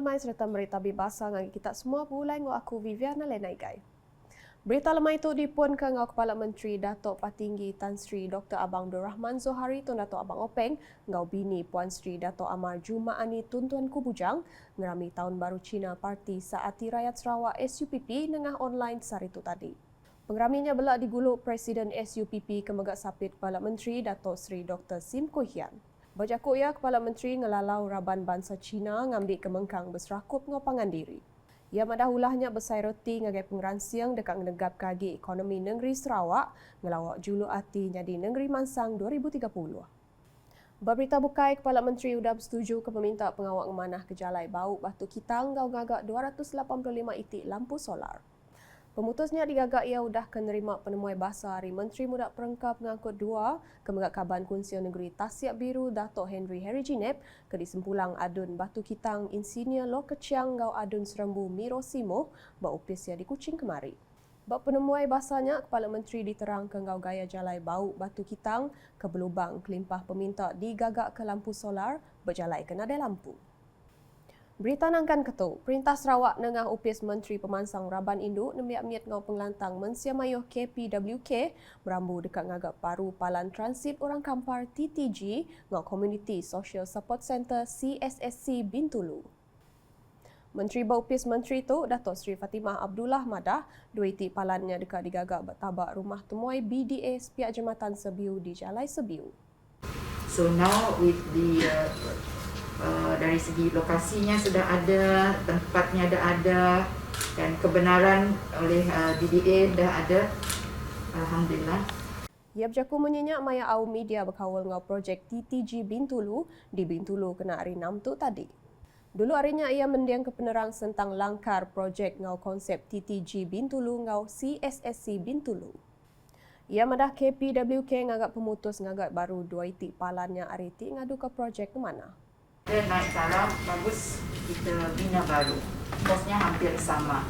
lemai serta berita bebasa ngagi kita semua pulai ngau aku Viviana Lenaigai. Berita lemai itu dipun ke ngau Kepala Menteri Datuk Patinggi Tan Sri Dr. Abang Abdul Rahman Zohari Tun Datuk Abang Openg ngau bini Puan Sri Datuk Amar Jumaani Tun Tuan Kubujang ngerami Tahun Baru Cina Parti Saati Rakyat Sarawak SUPP nengah online saritu tadi. Pengeraminya belak diguluk Presiden SUPP Kemegak Sapit Kepala Menteri Datuk Sri Dr. Sim Koh Hian. Bajakuk ia Kepala Menteri ngelalau Raban Bangsa Cina ngambil kemengkang berserakup ngopangan diri. Ia madah ulahnya besai reti ngagai pengeransiang dekat negap kagi ekonomi negeri Sarawak ngelawak juluk hati jadi negeri Mansang 2030. Berberita bukai Kepala Menteri udah bersetuju ke meminta pengawak memanah ke Jalai Bau Batu Kitang ngau ngagak 285 itik lampu solar. Pemutusnya digagak ia udah kenerima penemuai bahasa Hari Menteri Muda Perengkap Pengangkut 2 Kemegak Kaban Kunsian Negeri Tasiak Biru Datuk Henry Jinep ke disempulang Adun Batu Kitang Insinyur Lo Keciang ngau Adun Serembu Miro Simo berupis ia di Kuching kemari. Bab penemuai bahasanya, Kepala Menteri diterang ke ngau gaya Jalai Bau Batu Kitang ke belubang kelimpah peminta digagak ke lampu solar berjalai ke nadai lampu. Berita nangkan ketuk, Perintah Sarawak nengah upis Menteri Pemansang Raban Induk nembiak-miat ngau pengelantang Mensia Mayuh KPWK berambu dekat ngagak paru Palan Transit Orang Kampar TTG ngau Community Social Support Center CSSC Bintulu. Menteri Baupis Menteri itu, Datuk Seri Fatimah Abdullah Madah, dua itik palannya dekat digagak bertabak rumah temuai BDA Sepiak Jematan Sebiu di Jalai Sebiu. So now with the dari segi lokasinya sudah ada, tempatnya ada dan kebenaran oleh BDA dah ada. Alhamdulillah. Ia berjaku menyenyak maya au media berkawal ngau projek TTG Bintulu di Bintulu kena hari 6 tu tadi. Dulu harinya ia mendiang ke penerang tentang langkar projek ngau konsep TTG Bintulu ngau CSSC Bintulu. Ia madah KPWK ngagak pemutus ngagak baru dua itik palannya hari ti ngadu ke projek ke mana. Kita naik taraf, bagus kita bina baru. Kosnya hampir sama.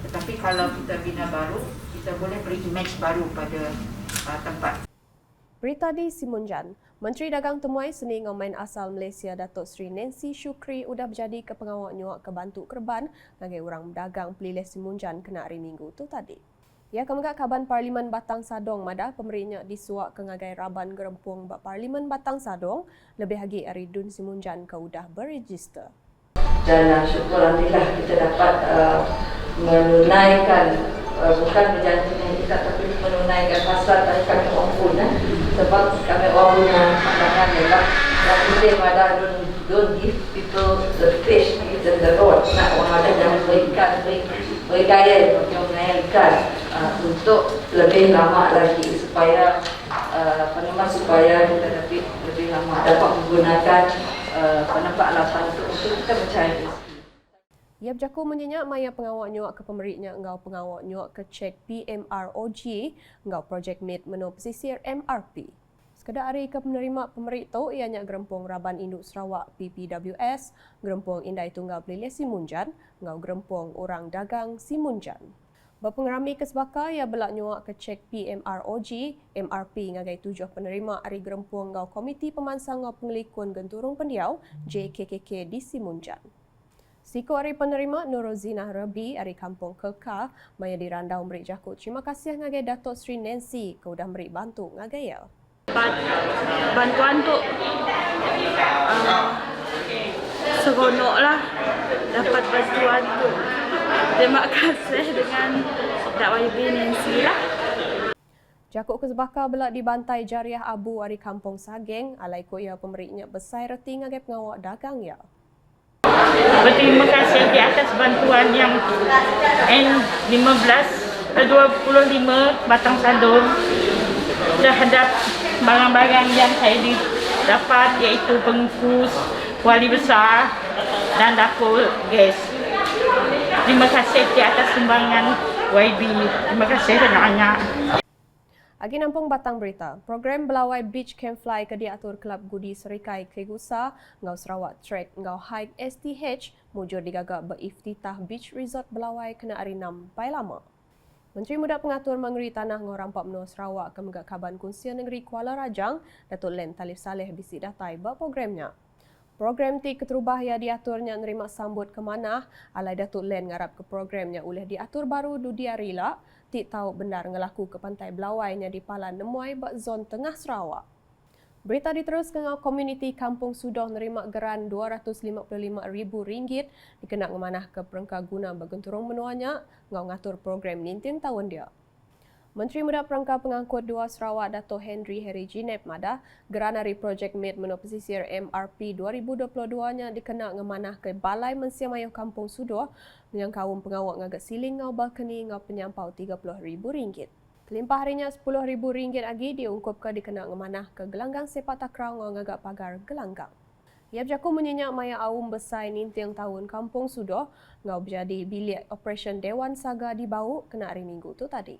Tetapi kalau kita bina baru, kita boleh beri image baru pada tempat. Berita di Simunjan, Menteri Dagang Temuai Seni Ngomain Asal Malaysia Datuk Seri Nancy Shukri udah berjadi ke pengawal nyuak ke Bantuk Kerban ngagai orang berdagang pelilih Simunjan kena hari Minggu tu tadi. Ia kemegak Kaban Parlimen Batang Sadong madah pemerinya disuak ke ngagai Raban Gerempung bak Parlimen Batang Sadong lebih lagi hari Dun Simunjan ke udah berregister. Dan syukur Alhamdulillah kita dapat menunaikan bukan berjanjinya kita tapi menunaikan hasrat dari kami orang sebab kami orang punya pandangan ialah yang penting madah don't give people the fish in the road. Nak orang ada jangan bergaya ikan untuk lebih lama lagi supaya supaya kita lebih lama dapat menggunakan penampak lapan untuk kita mencari rezeki. Ia berjaku menyenyak maya pengawak nyuak ke pemeriknya ngau pengawak nyuak ke cek PMROG ngau projek MIT menu pesisir MRP. Sekedar hari ke penerima pemerik tu ianya Gerempung Raban Induk Sarawak PPWS, Gerempung Indai Tunggal Pelilih Simunjan, ngau Gerempung Orang Dagang Simunjan. Berpengerami kesebaka ia belak nyuak ke cek PMROG, MRP ngagai tujuh penerima hari Gerempung ngau Komiti Pemansang ngau Pengelikun Genturung Pendiau JKKK di Simunjan. Siku hari penerima Nurozinah Rabi hari Kampung Kelka maya dirandau merik jakut. Terima kasih ngagai Datuk Seri Nancy ke udah merik bantu ngagai ya. Bantuan tu seronoklah dapat bantuan tu. Terima kasih dengan Dak YB Nancy lah. Jakuk Kesbaka belak dibantai Jariah Abu hari Kampung Sageng alai ko ia pemeriknya besai reti ngagai pengawak dagang ya. Berterima kasih di atas bantuan yang N25 Batang Sadong terhadap barang-barang yang saya dapat iaitu pengukus, kuali besar dan dapur gas. Terima kasih di atas sumbangan YB. Terima kasih banyak-banyak. Agi nampung batang berita, program Belawai Beach Camp Fly ke diatur Kelab Gudi Serikai Kegusa, ngau Sarawak Trek, ngau Hike STH, mujur digagak beriftitah Beach Resort Belawai kena hari 6 pai lama. Menteri Muda Pengatur Mangeri Tanah ngau Rampak Menua Sarawak Kemegak Kaban Kunsian Negeri Kuala Rajang, Datuk Len Talif Saleh bisik datai buat programnya. Program ti keterubah yang diaturnya nerima sambut ke mana alai Datuk Len ngarap ke programnya oleh diatur baru Dudia Rila ti tahu benar ngelaku ke pantai Belawainya di Palan Nemuai bak zon tengah Sarawak. Berita diteruskan dengan komuniti Kampung Sudoh nerima geran RM255,000 dikena ngemanah ke perengka guna bergenturung menuanya ngau ngatur program nintin tahun dia. Menteri Muda Perangka Pengangkut 2 Sarawak Dato' Henry Ginep Madah geran hari Projek Mid Menua Pesisir MRP 2022-nya dikena ngemanah ke Balai Mensiamayuh Kampung Sudoh yang kaum pengawak ngagak siling ngau balkoni ngau penyampau RM30,000. Kelimpah harinya RM10,000 lagi diungkupkan dikena ngemanah ke gelanggang sepak takraw ngau ngagak pagar gelanggang. Ia berjaku menyenyak maya awum besar nintiang tahun Kampung Sudoh ngau berjadi bilik operasi Dewan Saga di Bau kena hari Minggu tu tadi.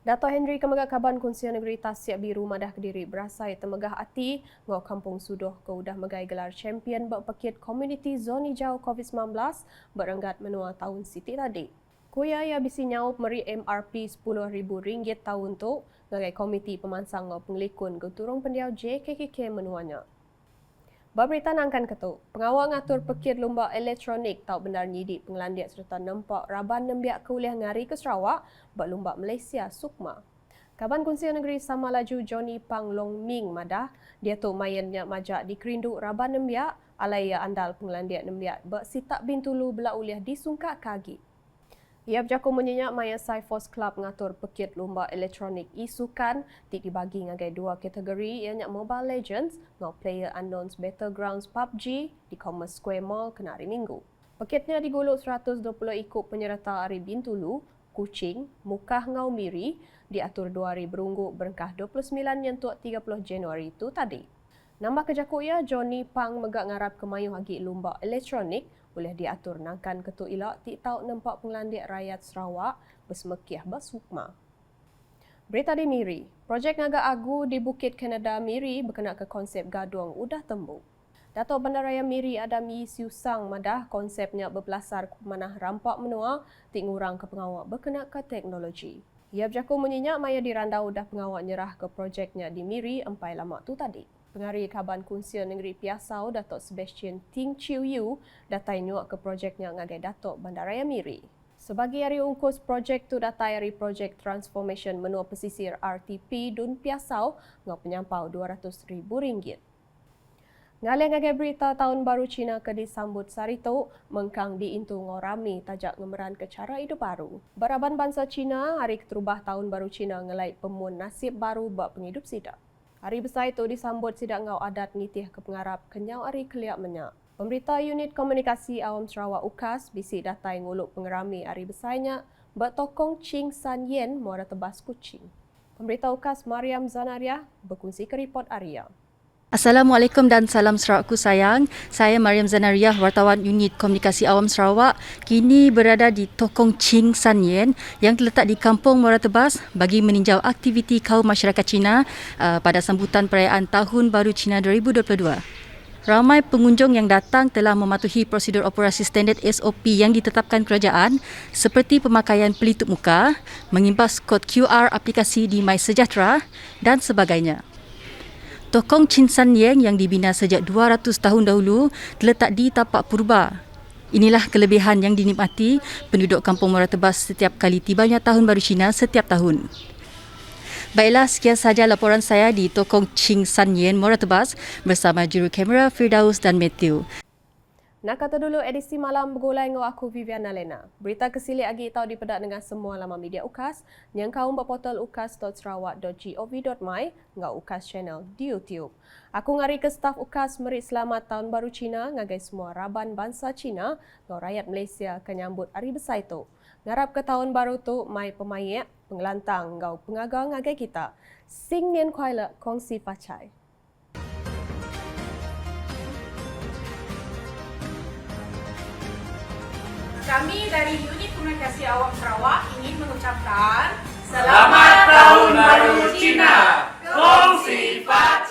Dato' Henry Kemegak Kaban Kunsian Negeri Tasik Biru Madah Kediri berasai temegah hati ngau Kampung Sudoh ke udah megai gelar champion berpekit komuniti zon hijau COVID-19 berenggat menua tahun Siti tadi. Kuya ia bisi nyaup meri MRP RM10,000 tahun tu ngagai komiti pemansang ngau pengelikun geturung pendiau JKKK menuanya. Berberita nangkan ketuk, pengawal ngatur pekit lomba elektronik tahu benar nyidik pengelandiak serta nempak raban nembiak kuliah ngari ke Sarawak buat lomba Malaysia Sukma. Kaban Kunsian Negeri Sama Laju Johnny Pang Long Ming Madah, dia tu mayannya majak di kerinduk raban nembiak alaya andal pengelandiak nembiak buat sitak bintulu bela uliah disungkak kagi. Ia berjaku menyenyak maya Cyphos Club ngatur pekit lomba elektronik isukan ti dibagi ngagai dua kategori ianya Mobile Legends ngau Player Unknown's Battlegrounds PUBG di Commerce Square Mall kena hari Minggu. Pekitnya digolok 120 ikut penyerta hari Bintulu, Kuching, Mukah ngau Miri diatur 2 hari berungguk berengkah 29 nyentuak 30 Januari itu tadi. Nambah kejaku ia Johnny Pang megak ngarap kemayuh hagi lomba elektronik boleh diatur nangkan ketuk ilak ti tau nampak pengelandiak rakyat Sarawak bersemekiah bersukma. Berita di Miri, projek Naga Agu di Bukit Kanada Miri berkenaan ke konsep gaduang udah tembung. Datuk Bandaraya Miri Adam Yi Siu Sang Madah konsepnya berbelasar ke manah rampak menua ti ngurang ke pengawak berkenaan ke teknologi. Ia berjaku menyenyak maya dirandau dah pengawak nyerah ke projeknya di Miri empai lama tu tadi. Pengarih Kaban Kunsian Negeri Piasau Datuk Sebastian Ting Chiu Yu datai nyuak ke projeknya ngagai Datuk Bandaraya Miri. Sebagai hari ungkus projek tu datai hari projek Transformation Menua Pesisir RTP Dun Piasau ngau penyampau RM200,000. Ngalih ngagai berita tahun baru Cina ke disambut sarito mengkang diintu ngorami tajak ngemeran ke cara hidup baru. Baraban bangsa Cina hari keterubah tahun baru Cina ngelai pemun nasib baru bak penghidup sidak. Hari besar itu disambut sidak ngau adat nitih ke pengarap kenyau hari keliak menyak. Pemberita Unit Komunikasi Awam Sarawak UKAS bisik datai nguluk pengerami hari besarnya bertokong Ching San Yen muara tebas Kuching. Pemberita UKAS Mariam Zanariah berkongsi ke report Arya. Assalamualaikum dan salam Sarawakku sayang. Saya Mariam Zanariah, wartawan Unit Komunikasi Awam Sarawak. Kini berada di Tokong Ching San Yen yang terletak di Kampung Muara Tebas bagi meninjau aktiviti kaum masyarakat Cina pada sambutan perayaan Tahun Baru Cina 2022. Ramai pengunjung yang datang telah mematuhi prosedur operasi standard SOP yang ditetapkan kerajaan seperti pemakaian pelitup muka, mengimbas kod QR aplikasi di MySejahtera dan sebagainya. Tokong Ching San Yen yang dibina sejak 200 tahun dahulu terletak di tapak purba. Inilah kelebihan yang dinikmati penduduk Kampung Muara Tebas setiap kali tibanya Tahun Baru Cina setiap tahun. Baiklah, sekian sahaja laporan saya di Tokong Ching San Yen, Muara Tebas bersama juru kamera Firdaus dan Matthew. Nak kata dulu edisi malam bergulai dengan aku Viviana Lena. Berita kesilik lagi tahu dipedak dengan semua laman media UKAS yang kaum berportal ukas.sarawak.gov.my dengan UKAS channel di YouTube. Aku ngari ke staf UKAS merit selamat Tahun Baru Cina ngagai semua raban bangsa Cina dengan rakyat Malaysia kenyambut hari besar itu. Ngarap ke Tahun Baru tu mai pemayak, pengelantang ngau pengagang ngagai kita. Sing nian kuai le kongsi pacai. Kami dari Unit Komunikasi Awam Sarawak ingin mengucapkan Selamat Tahun Baru Cina. Kongsi Pak.